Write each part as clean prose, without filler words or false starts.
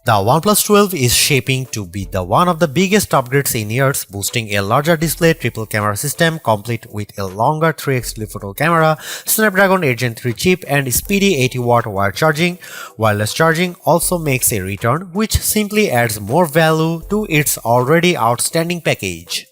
The OnePlus 12 is shaping to be one of the biggest upgrades in years, boasting a larger display, triple camera system complete with a longer 3x telephoto camera, Snapdragon 8 Gen 3 chip and speedy 80-watt wire charging. Wireless charging also makes a return, which simply adds more value to its already outstanding package.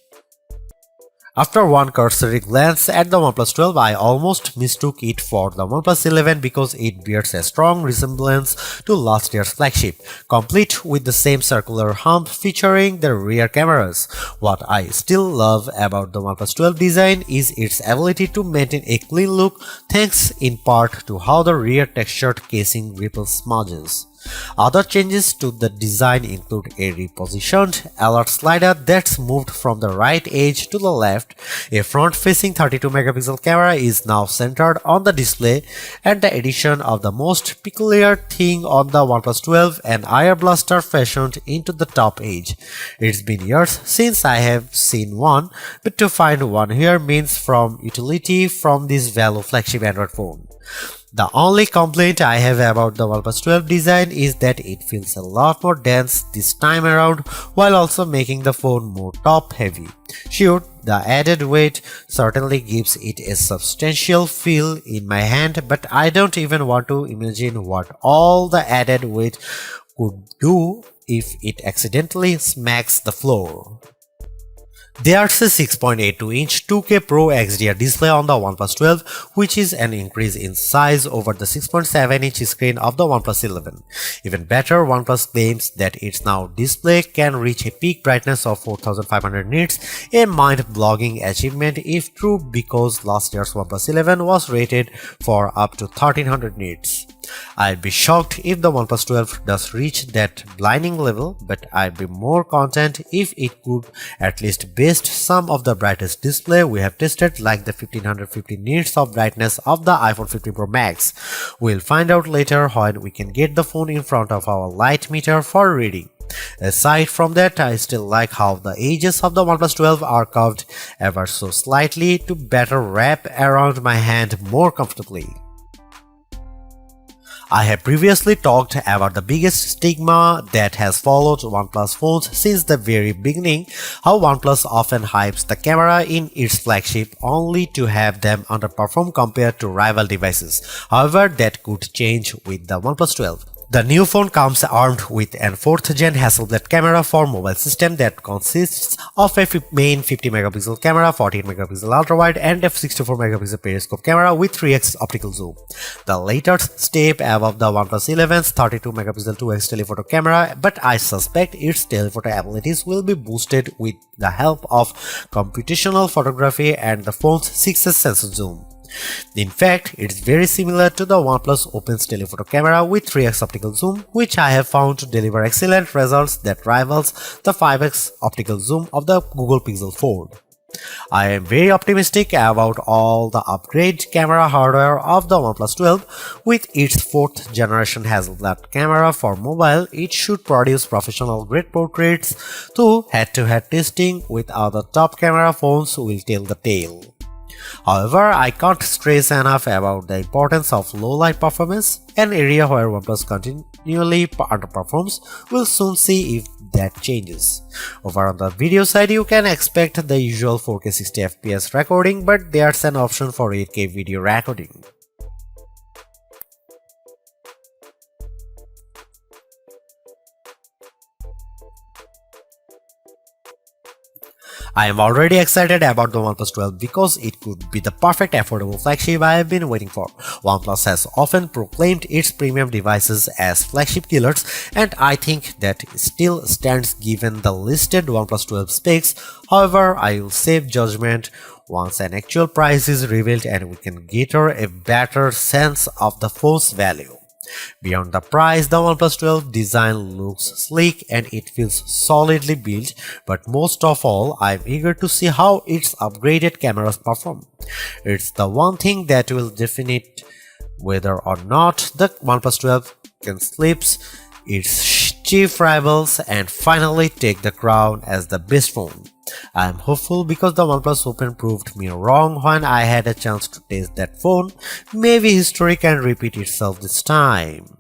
After one cursory glance at the OnePlus 12, I almost mistook it for the OnePlus 11 because it bears a strong resemblance to last year's flagship, complete with the same circular hump featuring the rear cameras. What I still love about the OnePlus 12 design is its ability to maintain a clean look, thanks in part to how the rear textured casing repels smudges. Other changes to the design include a repositioned alert slider that's moved from the right edge to the left, a front-facing 32-megapixel camera is now centered on the display, and the addition of the most peculiar thing on the OnePlus 12, an IR blaster fashioned into the top edge. It's been years since I have seen one, but to find one here means from utility from this value flagship Android phone. The only complaint I have about the OnePlus 12 design is that it feels a lot more dense this time around, while also making the phone more top-heavy. Sure, the added weight certainly gives it a substantial feel in my hand, but I don't even want to imagine what all the added weight could do if it accidentally smacks the floor. There's a 6.82-inch 2K Pro XDR display on the OnePlus 12, which is an increase in size over the 6.7-inch screen of the OnePlus 11. Even better, OnePlus claims that its now display can reach a peak brightness of 4500 nits, a mind-blogging achievement if true because last year's OnePlus 11 was rated for up to 1300 nits. I'd be shocked if the OnePlus 12 does reach that blinding level, but I'd be more content if it could at least boast some of the brightest display we have tested, like the 1550 nits of brightness of the iPhone 15 Pro Max. We'll find out later when we can get the phone in front of our light meter for reading. Aside from that, I still like how the edges of the OnePlus 12 are curved ever so slightly to better wrap around my hand more comfortably. I have previously talked about the biggest stigma that has followed OnePlus phones since the very beginning, how OnePlus often hypes the camera in its flagship only to have them underperform compared to rival devices. However, that could change with the OnePlus 12. The new phone comes armed with an 4th gen Hasselblad camera for mobile system that consists of a main 50-megapixel camera, 48-megapixel ultrawide and a 64-megapixel periscope camera with 3x optical zoom. The latter step above the OnePlus 11's 32-megapixel 2x telephoto camera, but I suspect its telephoto abilities will be boosted with the help of computational photography and the phone's 6x sensor zoom. In fact, it's very similar to the OnePlus Open's telephoto camera with 3x optical zoom, which I have found to deliver excellent results that rivals the 5x optical zoom of the Google Pixel 4. I am very optimistic about all the upgrade camera hardware of the OnePlus 12. With its 4th generation Hasselblad camera for mobile, it should produce professional grade portraits, though head-to-head testing with other top camera phones will tell the tale. However, I can't stress enough about the importance of low light performance, an area where OnePlus continually underperforms. We'll soon see if that changes. Over on the video side, you can expect the usual 4K 60fps recording, but there's an option for 8K video recording. I am already excited about the OnePlus 12 because it could be the perfect affordable flagship I have been waiting for. OnePlus has often proclaimed its premium devices as flagship killers, and I think that still stands given the listed OnePlus 12 specs. However, I will save judgment once an actual price is revealed and we can gather a better sense of the phone's value. Beyond the price, the OnePlus 12 design looks sleek and it feels solidly built, but most of all, I'm eager to see how its upgraded cameras perform. It's the one thing that will define whether or not the OnePlus 12 can eclipse its chief rivals and finally take the crown as the best phone. I am hopeful because the OnePlus Open proved me wrong when I had a chance to test that phone. Maybe history can repeat itself this time.